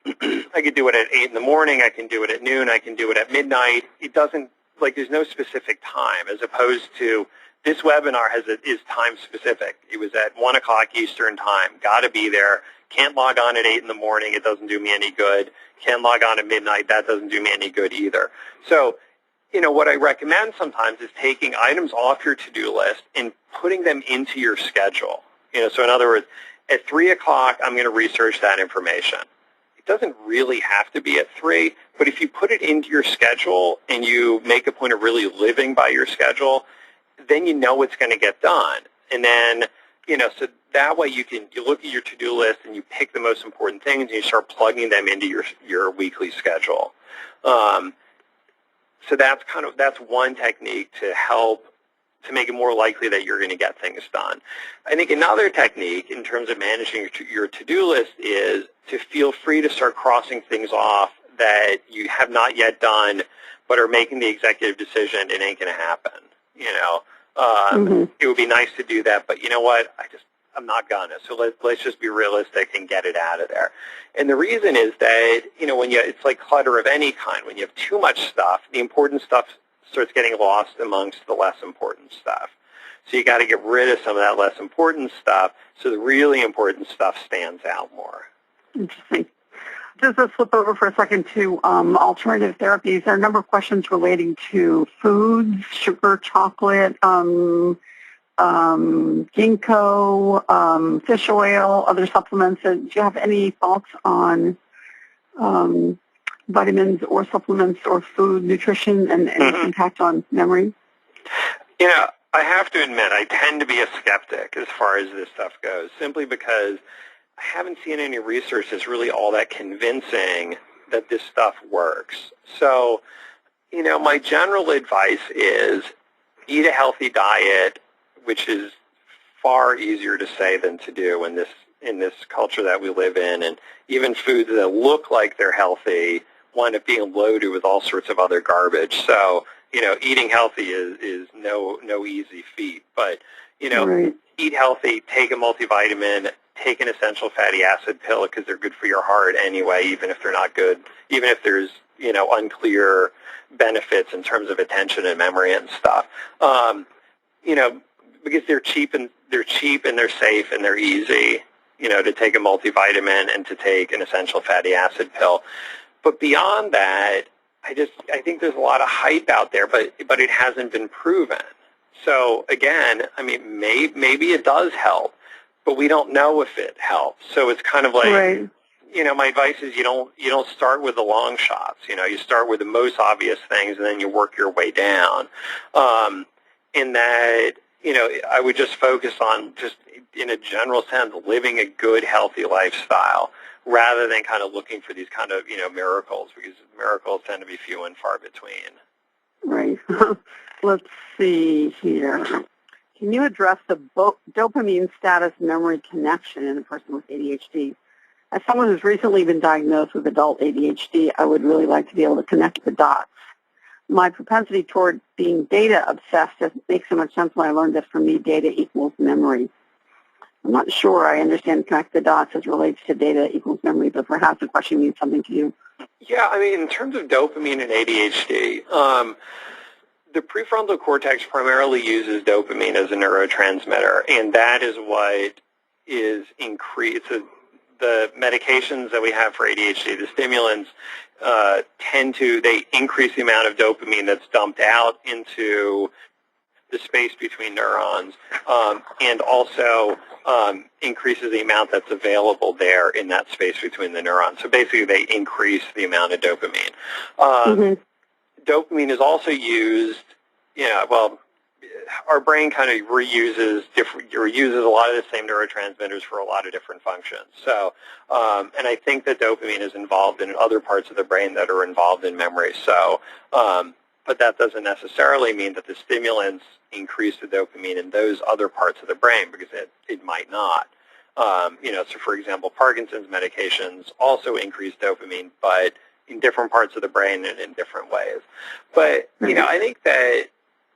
I could do it at 8 in the morning. I can do it at noon. I can do it at midnight. It doesn't, there's no specific time, as opposed to this webinar is time specific. It was at 1 o'clock Eastern time. Got to be there. Can't log on at 8 in the morning. It doesn't do me any good. Can't log on at midnight. That doesn't do me any good either. So, what I recommend sometimes is taking items off your to-do list and putting them into your schedule. So in other words, at 3 o'clock, I'm going to research that information. It doesn't really have to be at 3, but if you put it into your schedule and you make a point of really living by your schedule, then you know it's going to get done. And then, so that way you look at your to-do list and you pick the most important things and you start plugging them into your weekly schedule. So that's one technique to help to make it more likely that you're going to get things done. I think another technique in terms of managing your to-do list is to feel free to start crossing things off that you have not yet done but are making the executive decision it ain't going to happen. It would be nice to do that, but you know what? I'm not gonna. So let's just be realistic and get it out of there. And the reason is that it's like clutter of any kind. When you have too much stuff, the important stuff starts getting lost amongst the less important stuff. So you got to get rid of some of that less important stuff, so the really important stuff stands out more. Interesting. Just to flip over for a second to alternative therapies, there are a number of questions relating to foods, sugar, chocolate, ginkgo, fish oil, other supplements. Do you have any thoughts on vitamins or supplements or food nutrition and its impact on memory? I have to admit, I tend to be a skeptic as far as this stuff goes, simply because I haven't seen any research that's really all that convincing that this stuff works. So, my general advice is eat a healthy diet, which is far easier to say than to do in this culture that we live in. And even foods that look like they're healthy wind up being loaded with all sorts of other garbage. So, eating healthy is no easy feat. But, Right. Eat healthy, take a multivitamin, take an essential fatty acid pill because they're good for your heart anyway, even if they're not good, even if there's, unclear benefits in terms of attention and memory and stuff. Because they're cheap and they're safe and they're easy, to take a multivitamin and to take an essential fatty acid pill. But beyond that, I think there's a lot of hype out there, but it hasn't been proven. So again, maybe it does help, but we don't know if it helps. So it's kind of like, Right. My advice is you don't start with the long shots. You start with the most obvious things, and then you work your way down. In that, I would just focus on, just in a general sense, living a good, healthy lifestyle, rather than kind of looking for these kind of, miracles, because miracles tend to be few and far between. Right. Let's see here. Can you address the dopamine status memory connection in a person with ADHD? As someone who's recently been diagnosed with adult ADHD, I would really like to be able to connect the dots. My propensity toward being data obsessed doesn't make so much sense when I learned that for me, data equals memory. I'm not sure I understand connect the dots as relates to data equals memory, but perhaps the question means something to you. Yeah, in terms of dopamine and ADHD, the prefrontal cortex primarily uses dopamine as a neurotransmitter, and that is what is increased. The medications that we have for ADHD, the stimulants, they increase the amount of dopamine that's dumped out into the space between neurons, and also increases the amount that's available there in that space between the neurons. So basically, they increase the amount of dopamine. Dopamine is also used well, our brain kind of reuses a lot of the same neurotransmitters for a lot of different functions. So, and I think that dopamine is involved in other parts of the brain that are involved in memory. So, but that doesn't necessarily mean that the stimulants increase the dopamine in those other parts of the brain, because it might not. So for example, Parkinson's medications also increase dopamine, but in different parts of the brain and in different ways. But, I think that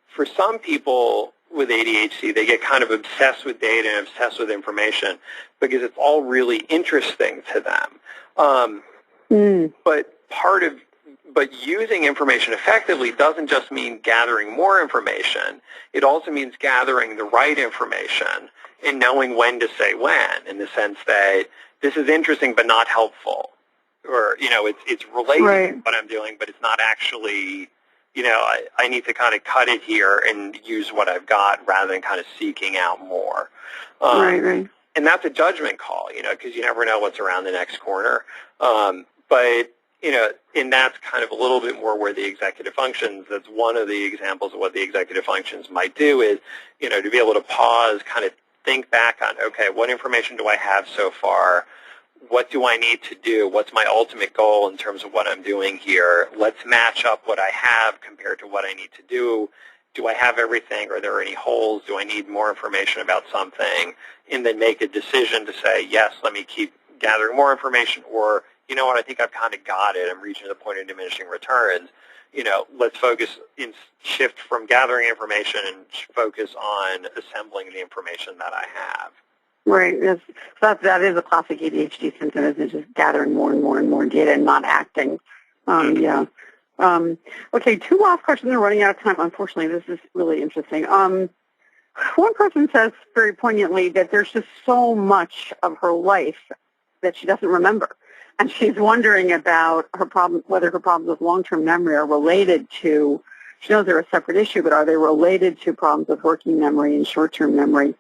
for some people with ADHD, they get kind of obsessed with data and obsessed with information because it's all really interesting to them. But using information effectively doesn't just mean gathering more information. It also means gathering the right information and knowing when to say when, in the sense that this is interesting but not helpful. Or, it's related to what I'm doing, but it's not actually, I need to kind of cut it here and use what I've got rather than kind of seeking out more. And that's a judgment call, because you never know what's around the next corner. But, and that's kind of a little bit more where the executive functions, that's one of the examples of what the executive functions might do is, to be able to pause, kind of think back on, okay, what information do I have so far? What do I need to do? What's my ultimate goal in terms of what I'm doing here? Let's match up what I have compared to what I need to do. Do I have everything? Are there any holes? Do I need more information about something? And then make a decision to say, yes, let me keep gathering more information, or, you know what, I think I've kind of got it. I'm reaching the point of diminishing returns. Let's focus and shift from gathering information and focus on assembling the information that I have. Right. That is a classic ADHD symptom, isn't it? Just gathering more and more and more data and not acting. Okay, two last questions. We're running out of time. Unfortunately, this is really interesting. One person says very poignantly that there's just so much of her life that she doesn't remember. And she's wondering about her problem, whether her problems with long-term memory are related to, she knows they're a separate issue, but are they related to problems with working memory and short-term memory?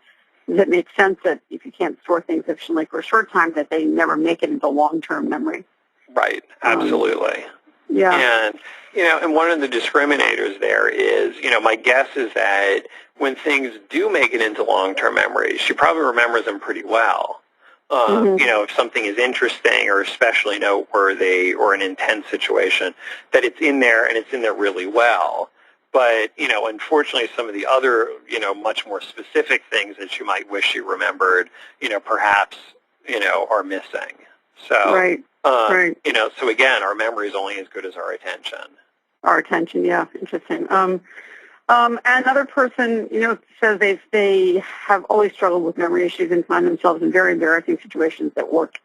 Does it make sense that if you can't store things efficiently for a short time, that they never make it into long-term memory? Right, absolutely. And, and one of the discriminators there is, my guess is that when things do make it into long-term memory, she probably remembers them pretty well. If something is interesting or especially noteworthy or an intense situation, that it's in there and it's in there really well. But, unfortunately, some of the other, much more specific things that you might wish you remembered, perhaps, are missing. So, so again, our memory is only as good as our attention. Our attention, yeah, interesting. Another person, says they have always struggled with memory issues and find themselves in very embarrassing situations at work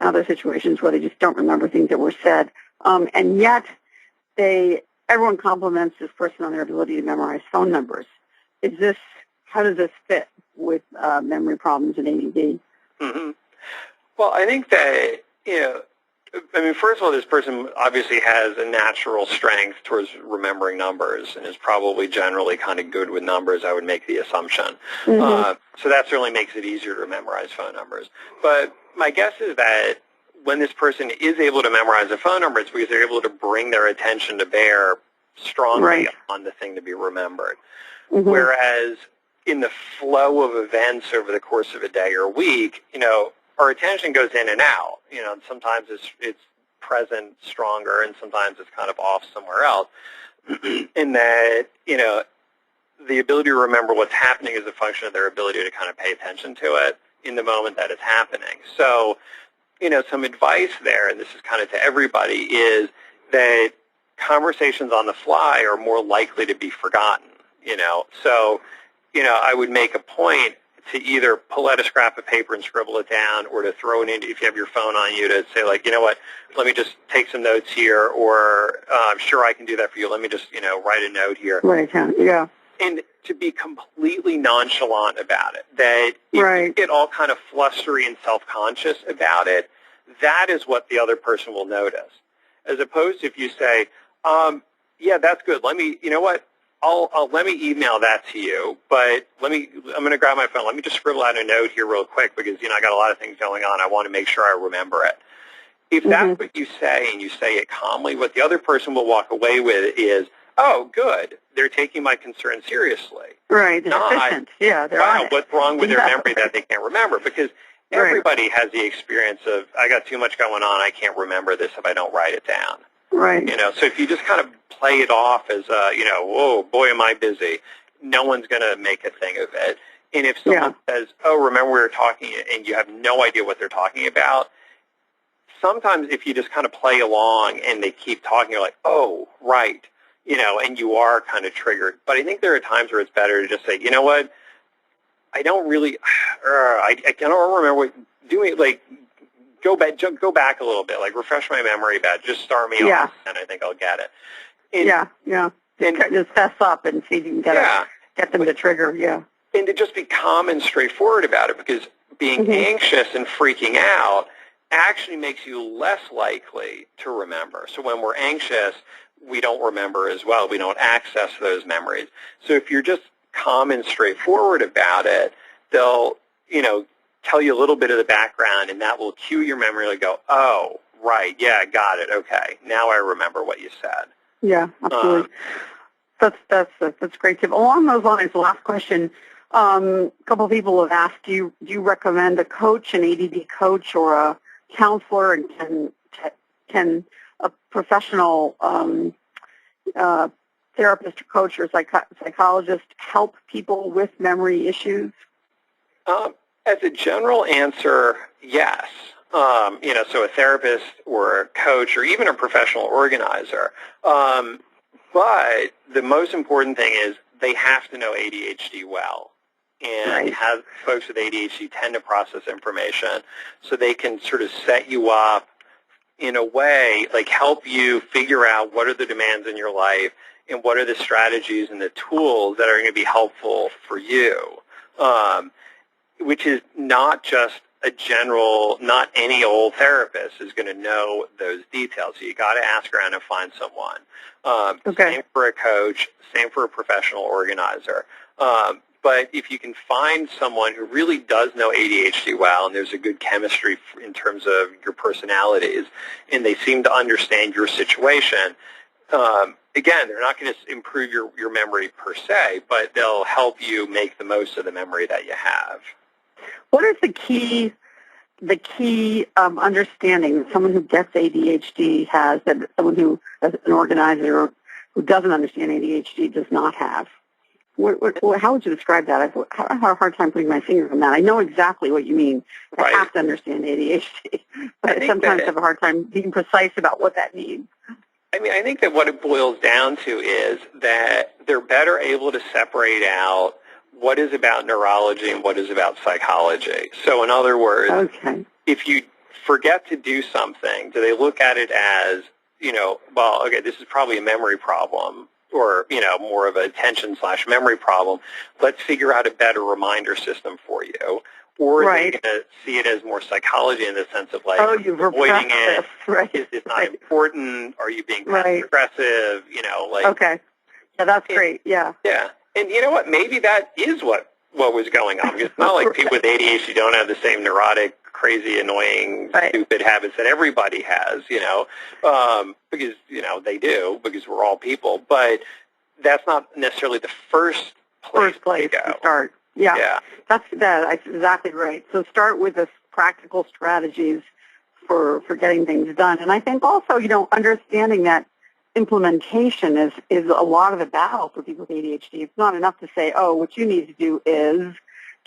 and other situations where they just don't remember things that were said. And yet everyone compliments this person on their ability to memorize phone numbers. How does this fit with memory problems and ADD? Well, I think that, first of all, this person obviously has a natural strength towards remembering numbers and is probably generally kind of good with numbers, I would make the assumption. So that certainly makes it easier to memorize phone numbers. But my guess is that when this person is able to memorize a phone number, it's because they're able to bring their attention to bear strongly on the thing to be remembered. Whereas in the flow of events over the course of a day or a week, our attention goes in and out. Sometimes it's present stronger and sometimes it's kind of off somewhere else. In that, the ability to remember what's happening is a function of their ability to kind of pay attention to it in the moment that it's happening. So, some advice there, and this is kind of to everybody, is that conversations on the fly are more likely to be forgotten, So, I would make a point to either pull out a scrap of paper and scribble it down, or to throw it in, if you have your phone on you, to say, like, you know what, let me just take some notes here, or I'm sure I can do that for you. Let me just, write a note here. Yeah. And to be completely nonchalant about it, that if you get all kind of flustery and self-conscious about it, that is what the other person will notice. As opposed to if you say, yeah, that's good. Let me, let me email that to you, but I'm going to grab my phone. Let me just scribble out a note here real quick because, I got a lot of things going on. I want to make sure I remember it. If that's what you say and you say it calmly, what the other person will walk away with is, oh, good, they're taking my concern seriously. Right, they're efficient. Yeah, they're on wow, it. what's wrong with their memory that they can't remember? Because everybody has the experience of, I got too much going on, I can't remember this if I don't write it down. Right. So if you just kind of play it off as, whoa, boy, am I busy, no one's going to make a thing of it. And if someone says, oh, remember we were talking, and you have no idea what they're talking about, sometimes if you just kind of play along and they keep talking, you're like, oh, right, and you are kind of triggered. But I think there are times where it's better to just say, you know what, I don't really, I don't remember what doing, like, go back a little bit, like refresh my memory back, just start me off, and I think I'll get it. And, just fess up and see if you can get them to trigger, And to just be calm and straightforward about it, because being anxious and freaking out actually makes you less likely to remember. So when we're anxious, we don't remember as well. We don't access those memories. So if you're just calm and straightforward about it, they'll, tell you a little bit of the background, and that will cue your memory to go, oh, right, yeah, got it, okay, now I remember what you said. Yeah, absolutely. That's great tip. Along those lines, the last question, a couple of people have asked, do you recommend a coach, an ADD coach, or a counselor, and can a professional therapist or coach or psychologist help people with memory issues? As a general answer, yes. So a therapist or a coach or even a professional organizer. But the most important thing is they have to know ADHD well. And folks with ADHD tend to process information, so they can sort of set you up in a way, like help you figure out what are the demands in your life and what are the strategies and the tools that are going to be helpful for you. Which is not just a general, not any old therapist is going to know those details. So you got to ask around and find someone. Same for a coach, same for a professional organizer. But if you can find someone who really does know ADHD well, and there's a good chemistry in terms of your personalities, and they seem to understand your situation, again, they're not going to improve your memory per se, but they'll help you make the most of the memory that you have. What is the key understanding that someone who gets ADHD has that someone who, as an organizer who doesn't understand ADHD, does not have? How would you describe that? I have a hard time putting my finger on that. I know exactly what you mean. I have to understand ADHD, but I sometimes have a hard time being precise about what that means. I mean, I think that what it boils down to is that they're better able to separate out what is about neurology and what is about psychology. So in other words, if you forget to do something, do they look at it as, this is probably a memory problem, or, more of a attention/memory problem. Let's figure out a better reminder system for you. Or are they going to see it as more psychology in the sense of, like, avoiding it? Is this not important? Are you being passive aggressive? Okay. Yeah, that's great. Yeah. Yeah. And you know what? Maybe that is what was going on. Because it's not like people with ADHD don't have the same neurotic, crazy, annoying, stupid habits that everybody has, because, they do, because we're all people. But that's not necessarily the first place to start. Yeah. That's exactly right. So start with the practical strategies for getting things done. And I think also, understanding that implementation is a lot of the battle for people with ADHD. It's not enough to say, oh, what you need to do is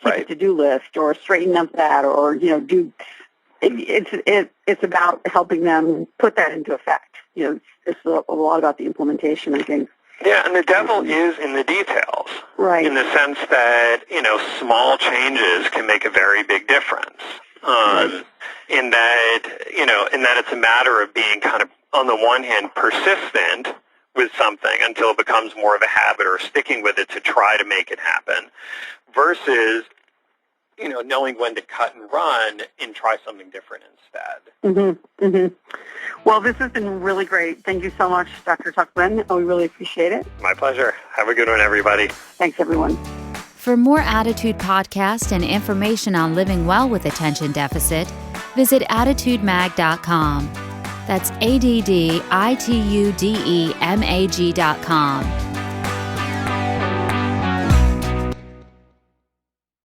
keep a to-do list or straighten up that or, do. It's about helping them put that into effect. It's a lot about the implementation, I think. Yeah, and the devil is in the details. Right. In the sense that, small changes can make a very big difference. In that it's a matter of being kind of, on the one hand, persistent with something until it becomes more of a habit, or sticking with it to try to make it happen, versus, knowing when to cut and run and try something different instead. Well, this has been really great. Thank you so much, Dr. Tuckman. We really appreciate it. My pleasure. Have a good one, everybody. Thanks, everyone. For more Attitude podcasts and information on living well with attention deficit, visit attitudemag.com. That's ADDITUDEMAG.com.